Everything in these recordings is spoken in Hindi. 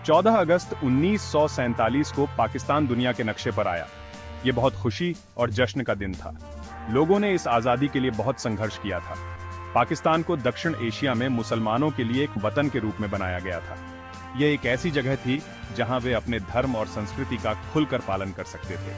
14 अगस्त 1947 को पाकिस्तान दुनिया के नक्शे पर आया। ये बहुत खुशी और जश्न का दिन था। लोगों ने इस आज़ादी के लिए बहुत संघर्ष किया था। पाकिस्तान को दक्षिण एशिया में मुसलमानों के लिए एक वतन के रूप में बनाया गया था। यह एक ऐसी जगह थी जहां वे अपने धर्म और संस्कृति का खुलकर पालन कर सकते थे।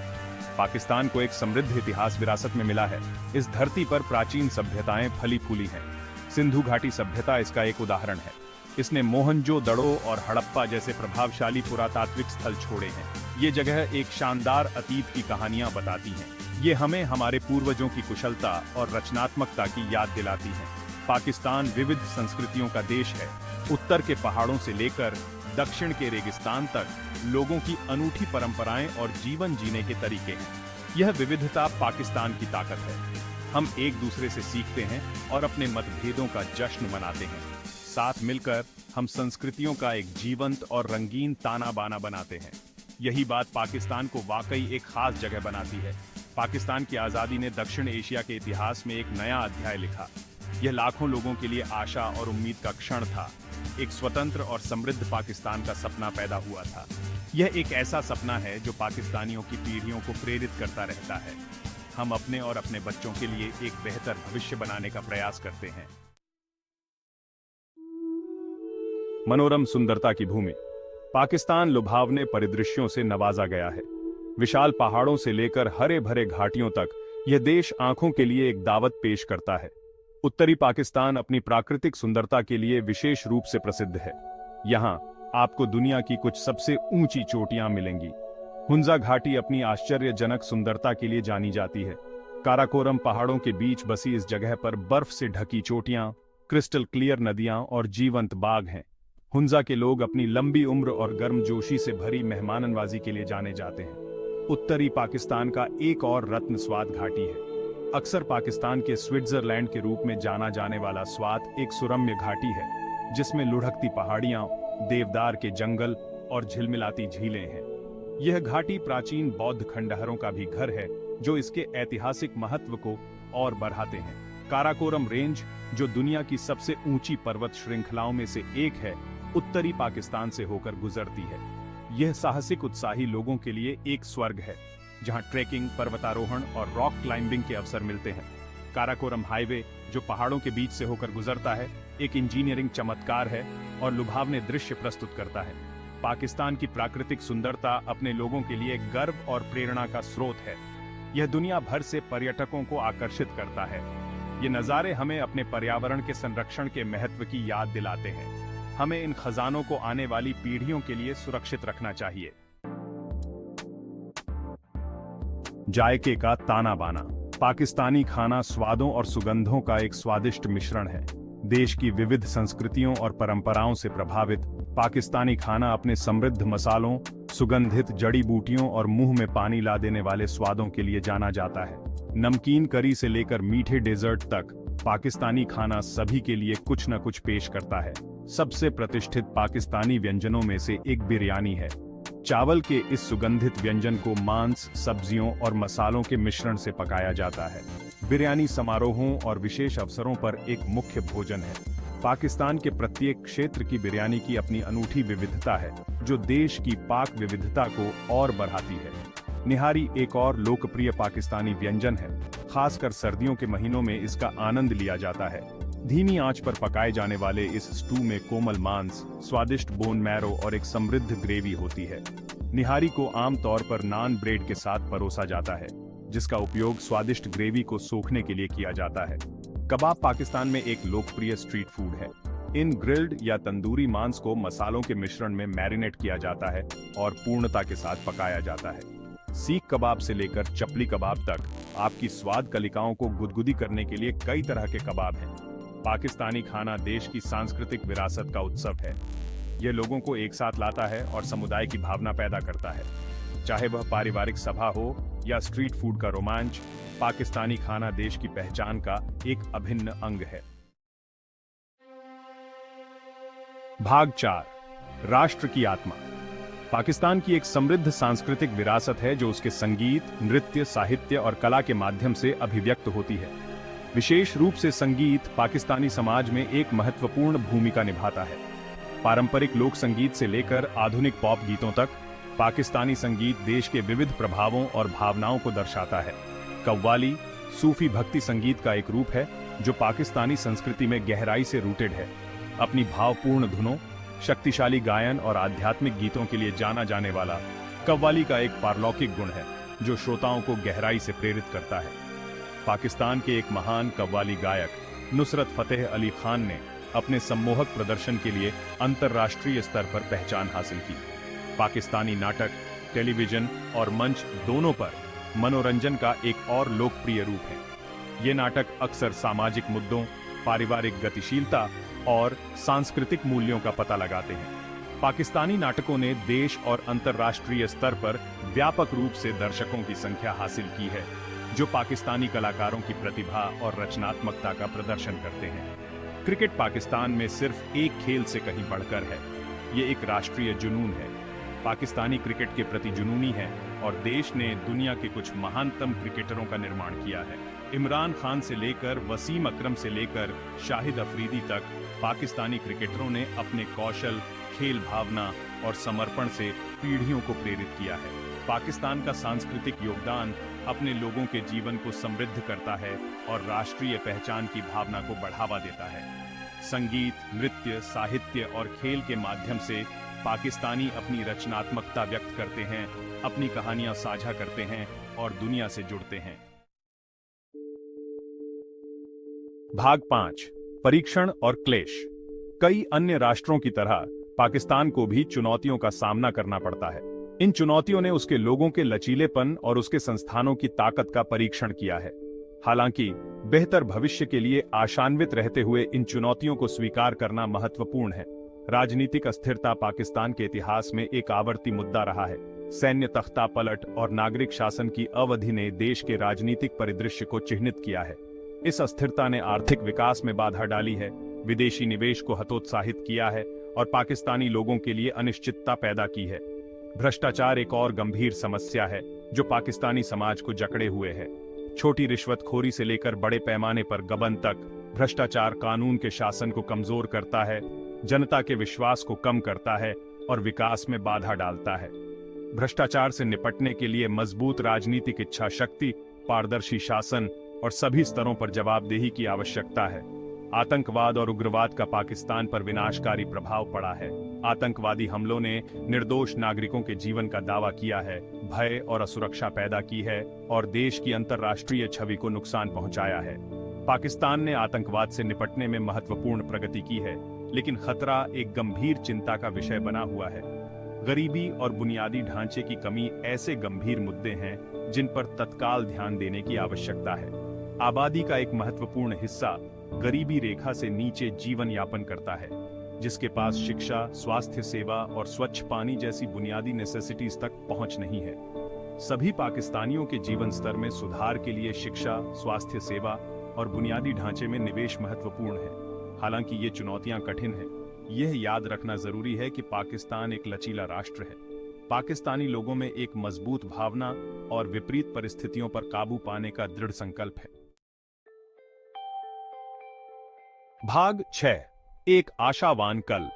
पाकिस्तान को एक समृद्ध इतिहास विरासत में मिला है। इस धरती पर प्राचीन सभ्यताएं फली फूली हैं। सिंधु घाटी सभ्यता इसका एक उदाहरण है। इसने मोहनजोदड़ो और हड़प्पा जैसे प्रभावशाली पुरातात्विक स्थल छोड़े हैं। ये जगह एक शानदार अतीत की कहानियां बताती हैं। ये हमें हमारे पूर्वजों की कुशलता और रचनात्मकता की याद दिलाती हैं। पाकिस्तान विविध संस्कृतियों का देश है। उत्तर के पहाड़ों से लेकर दक्षिण के रेगिस्तान तक लोगों की अनूठी परंपराएं और जीवन जीने के तरीके हैं। यह विविधता पाकिस्तान की ताकत है। हम एक दूसरे से सीखते हैं और अपने मतभेदों का जश्न मनाते हैं। साथ मिलकर हम संस्कृतियों का एक जीवंत और रंगीन ताना बाना बनाते हैं। यही बात पाकिस्तान को वाकई एक खास जगह बनाती है। पाकिस्तान की आज़ादी ने दक्षिण एशिया के इतिहास में एक नया अध्याय लिखा। यह लाखों लोगों के लिए आशा और उम्मीद का क्षण था। एक स्वतंत्र और समृद्ध पाकिस्तान का सपना पैदा हुआ था। यह एक ऐसा सपना है जो पाकिस्तानियों की पीढ़ियों को प्रेरित करता रहता है। हम अपने और अपने बच्चों के लिए एक बेहतर भविष्य बनाने का प्रयास करते हैं। मनोरम सुंदरता की भूमि। पाकिस्तान लुभावने परिदृश्यों से नवाजा गया है। विशाल पहाड़ों से लेकर हरे भरे घाटियों तक यह देश आंखों के लिए एक दावत पेश करता है। उत्तरी पाकिस्तान अपनी प्राकृतिक सुंदरता के लिए विशेष रूप से प्रसिद्ध है। यहाँ आपको दुनिया की कुछ सबसे ऊंची चोटियां मिलेंगी। हुंजा घाटी अपनी आश्चर्यजनक सुंदरता के लिए जानी जाती है। काराकोरम पहाड़ों के बीच बसी इस जगह पर बर्फ से ढकी चोटियां, क्रिस्टल क्लियर नदियां और जीवंत बाग हैं। हुंजा के लोग अपनी लंबी उम्र और गर्मजोशी से भरी मेहमाननवाजी के लिए जाने जाते हैं। उत्तरी पाकिस्तान का एक और रत्न स्वात घाटी है। अक्सर पाकिस्तान के स्विट्जरलैंड के रूप में जाना जाने वाला स्वात एक सुरम्य घाटी है, जिसमें लुढ़कती पहाड़ियां, देवदार के जंगल और झिलमिलाती झीलें हैं। यह घाटी प्राचीन बौद्ध खंडहरों का भी घर है, जो इसके ऐतिहासिक महत्व को और बढ़ाते हैं। काराकोरम रेंज, जो दुनिया की सबसे ऊंची पर्वत श्रृंखलाओं में से एक है, उत्तरी पाकिस्तान से होकर गुजरती है। यह साहसिक उत्साही लोगों के लिए एक स्वर्ग है, जहां ट्रेकिंग, पर्वतारोहण और रॉक क्लाइंबिंग के अवसर मिलते हैं। काराकोरम हाईवे, जो पहाड़ों के बीच से होकर गुजरता है, एक इंजीनियरिंग चमत्कार है और लुभावने दृश्य प्रस्तुत करता है। पाकिस्तान की प्राकृतिक सुंदरता अपने लोगों के लिए गर्व और प्रेरणा का स्रोत है। यह दुनिया भर से पर्यटकों को आकर्षित करता है। ये नज़ारे हमें अपने पर्यावरण के संरक्षण के महत्व की याद दिलाते हैं। हमें इन खजानों को आने वाली पीढ़ियों के लिए सुरक्षित रखना चाहिए। जायके का ताना बाना। पाकिस्तानी खाना स्वादों और सुगंधों का एक स्वादिष्ट मिश्रण है। देश की विविध संस्कृतियों और परंपराओं से प्रभावित पाकिस्तानी खाना अपने समृद्ध मसालों, सुगंधित जड़ी बूटियों और मुंह में पानी ला देने वाले स्वादों के लिए जाना जाता है। नमकीन करी से लेकर मीठे डेजर्ट तक पाकिस्तानी खाना सभी के लिए कुछ न कुछ पेश करता है। सबसे प्रतिष्ठित पाकिस्तानी व्यंजनों में से एक बिरयानी है। चावल के इस सुगंधित व्यंजन को मांस, सब्जियों और मसालों के मिश्रण से पकाया जाता है। बिरयानी समारोहों और विशेष अवसरों पर एक मुख्य भोजन है। पाकिस्तान के प्रत्येक क्षेत्र की बिरयानी की अपनी अनूठी विविधता है, जो देश की पाक विविधता को और बढ़ाती है। निहारी एक और लोकप्रिय पाकिस्तानी व्यंजन है। खासकर सर्दियों के महीनों में इसका आनंद लिया जाता है। धीमी आंच पर पकाए जाने वाले इस स्टू में कोमल मांस, स्वादिष्ट बोन मैरो और एक समृद्ध ग्रेवी होती है। निहारी को आमतौर पर नान ब्रेड के साथ परोसा जाता है, जिसका उपयोग स्वादिष्ट ग्रेवी को सोखने के लिए किया जाता है। कबाब पाकिस्तान में एक लोकप्रिय स्ट्रीट फूड है। इन ग्रिल्ड या तंदूरी मांस को मसालों के मिश्रण में मैरिनेट किया जाता है और पूर्णता के साथ पकाया जाता है। सीख कबाब से लेकर चपली कबाब तक आपकी स्वाद कलिकाओं को गुदगुदी करने के लिए कई तरह के कबाब हैं। पाकिस्तानी खाना देश की सांस्कृतिक विरासत का उत्सव है। यह लोगों को एक साथ लाता है और समुदाय की भावना पैदा करता है। चाहे वह पारिवारिक सभा हो या स्ट्रीट फूड का रोमांच, पाकिस्तानी खाना देश की पहचान का एक अभिन्न अंग है। भाग 4, राष्ट्र की आत्मा। पाकिस्तान की एक समृद्ध सांस्कृतिक विरासत है, जो उसके संगीत, नृत्य, साहित्य और कला के माध्यम से अभिव्यक्त होती है। विशेष रूप से संगीत पाकिस्तानी समाज में एक महत्वपूर्ण भूमिका निभाता है। पारंपरिक लोक संगीत से लेकर आधुनिक पॉप गीतों तक पाकिस्तानी संगीत देश के विविध प्रभावों और भावनाओं को दर्शाता है। कव्वाली सूफी भक्ति संगीत का एक रूप है जो पाकिस्तानी संस्कृति में गहराई से रूटेड है। अपनी भावपूर्ण धुनों, शक्तिशाली गायन और आध्यात्मिक गीतों के लिए जाना जाने वाला कव्वाली का एक पारलौकिक गुण है जो श्रोताओं को गहराई से प्रेरित करता है। पाकिस्तान के एक महान कव्वाली गायक नुसरत फतेह अली खान ने अपने सम्मोहक प्रदर्शन के लिए अंतर्राष्ट्रीय स्तर पर पहचान हासिल की। पाकिस्तानी नाटक, टेलीविजन और मंच दोनों पर मनोरंजन का एक और लोकप्रिय रूप है। ये नाटक अक्सर सामाजिक मुद्दों, पारिवारिक गतिशीलता और सांस्कृतिक मूल्यों का पता लगाते हैं। पाकिस्तानी नाटकों ने देश और अंतर्राष्ट्रीय स्तर पर व्यापक रूप से दर्शकों की संख्या हासिल की है, जो पाकिस्तानी कलाकारों की प्रतिभा और रचनात्मकता का प्रदर्शन करते हैं। क्रिकेट पाकिस्तान में सिर्फ एक खेल से कहीं बढ़कर है। ये एक राष्ट्रीय जुनून है। पाकिस्तानी क्रिकेट के प्रति जुनूनी है और देश ने दुनिया के कुछ महानतम क्रिकेटरों का निर्माण किया है। इमरान खान से लेकर वसीम अकरम से लेकर शाहिद अफरीदी तक पाकिस्तानी क्रिकेटरों ने अपने कौशल, खेल भावना और समर्पण से पीढ़ियों को प्रेरित किया है। पाकिस्तान का सांस्कृतिक योगदान अपने लोगों के जीवन को समृद्ध करता है और राष्ट्रीय पहचान की भावना को बढ़ावा देता है। संगीत, नृत्य, साहित्य और खेल के माध्यम से पाकिस्तानी अपनी रचनात्मकता व्यक्त करते हैं, अपनी कहानियां साझा करते हैं और दुनिया से जुड़ते हैं। भाग 5, परीक्षण और क्लेश। कई अन्य राष्ट्रों की तरह पाकिस्तान को भी चुनौतियों का सामना करना पड़ता है। इन चुनौतियों ने उसके लोगों के लचीलेपन और उसके संस्थानों की ताकत का परीक्षण किया है। हालांकि बेहतर भविष्य के लिए आशान्वित रहते हुए इन चुनौतियों को स्वीकार करना महत्वपूर्ण है। राजनीतिक अस्थिरता पाकिस्तान के इतिहास में एक आवर्ती मुद्दा रहा है। सैन्य तख्ता पलट और नागरिक शासन की अवधि ने देश के राजनीतिक परिदृश्य को चिह्नित किया है। इस अस्थिरता ने आर्थिक विकास में बाधा डाली है, विदेशी निवेश को हतोत्साहित किया है और पाकिस्तानी लोगों के लिए अनिश्चितता पैदा की है। भ्रष्टाचार एक और गंभीर समस्या है जो पाकिस्तानी समाज को जकड़े हुए है। छोटी रिश्वतखोरी से लेकर बड़े पैमाने पर गबन तक भ्रष्टाचार कानून के शासन को कमजोर करता है, जनता के विश्वास को कम करता है और विकास में बाधा डालता है। भ्रष्टाचार से निपटने के लिए मजबूत राजनीतिक इच्छा शक्ति, पारदर्शी शासन और सभी स्तरों पर जवाबदेही की आवश्यकता है। आतंकवाद और उग्रवाद का पाकिस्तान पर विनाशकारी प्रभाव पड़ा है। आतंकवादी हमलों ने निर्दोष नागरिकों के जीवन का दावा किया है, भय और असुरक्षा पैदा की है और देश की अंतर्राष्ट्रीय छवि को नुकसान पहुंचाया है। पाकिस्तान ने आतंकवाद से निपटने में महत्वपूर्ण प्रगति की है, लेकिन खतरा एक गंभीर चिंता का विषय बना हुआ है। गरीबी और बुनियादी ढांचे की कमी ऐसे गंभीर मुद्दे हैं जिन पर तत्काल ध्यान देने की आवश्यकता है। आबादी का एक महत्वपूर्ण हिस्सा गरीबी रेखा से नीचे जीवन यापन करता है, जिसके पास शिक्षा, स्वास्थ्य सेवा और स्वच्छ पानी जैसी बुनियादी नेसेसिटीज तक पहुंच नहीं है। सभी पाकिस्तानियों के जीवन स्तर में सुधार के लिए शिक्षा, स्वास्थ्य सेवा और बुनियादी ढांचे में निवेश महत्वपूर्ण है। हालांकि ये चुनौतियां कठिन हैं। यह याद रखना जरूरी है कि पाकिस्तान एक लचीला राष्ट्र है। पाकिस्तानी लोगों में एक मजबूत भावना और विपरीत परिस्थितियों पर काबू पाने का दृढ़ संकल्प है। भाग 6, एक आशावान कल।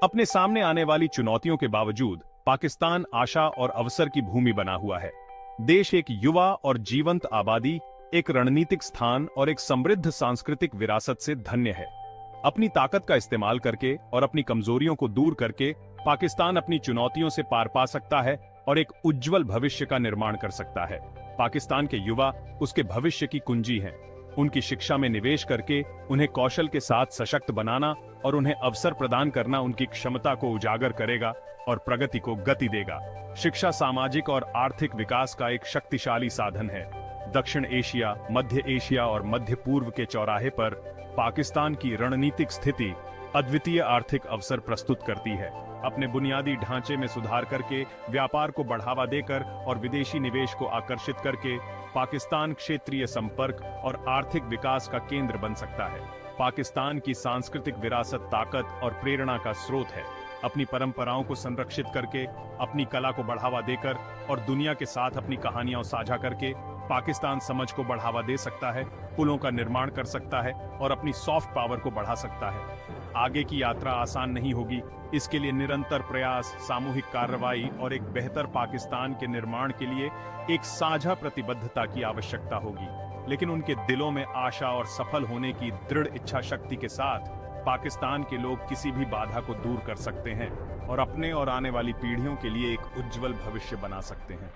अपने सामने आने वाली चुनौतियों के बावजूद पाकिस्तान आशा और अवसर की भूमि बना हुआ है। देश एक युवा और जीवंत आबादी, एक रणनीतिक स्थान और एक समृद्ध सांस्कृतिक विरासत से धन्य है। अपनी ताकत का इस्तेमाल करके और अपनी कमजोरियों को दूर करके पाकिस्तान अपनी चुनौतियों से पार पा सकता है और एक उज्जवल भविष्य का निर्माण कर सकता है। पाकिस्तान के युवा उसके भविष्य की कुंजी हैं। उनकी शिक्षा में निवेश करके उन्हें कौशल के साथ सशक्त बनाना और उन्हें अवसर प्रदान करना उनकी क्षमता को उजागर करेगा और प्रगति को गति देगा। शिक्षा सामाजिक और आर्थिक विकास का एक शक्तिशाली साधन है। दक्षिण एशिया, मध्य एशिया और मध्य पूर्व के चौराहे पर पाकिस्तान की रणनीतिक स्थिति अद्वितीय आर्थिक अवसर प्रस्तुत करती है। अपने बुनियादी ढांचे में सुधार करके, व्यापार को बढ़ावा देकर और विदेशी निवेश को आकर्षित करके पाकिस्तान क्षेत्रीय संपर्क और आर्थिक विकास का केंद्र बन सकता है। पाकिस्तान की सांस्कृतिक विरासत ताकत और प्रेरणा का स्रोत है। अपनी परंपराओं को संरक्षित करके, अपनी कला को बढ़ावा देकर और दुनिया के साथ अपनी कहानियां साझा करके पाकिस्तान समझ को बढ़ावा दे सकता है, पुलों का निर्माण कर सकता है और अपनी सॉफ्ट पावर को बढ़ा सकता है। आगे की यात्रा आसान नहीं होगी। इसके लिए निरंतर प्रयास, सामूहिक कार्रवाई और एक बेहतर पाकिस्तान के निर्माण के लिए एक साझा प्रतिबद्धता की आवश्यकता होगी। लेकिन उनके दिलों में आशा और सफल होने की दृढ़ इच्छा शक्ति के साथ पाकिस्तान के लोग किसी भी बाधा को दूर कर सकते हैं और अपने और आने वाली पीढ़ियों के लिए एक उज्जवल भविष्य बना सकते हैं।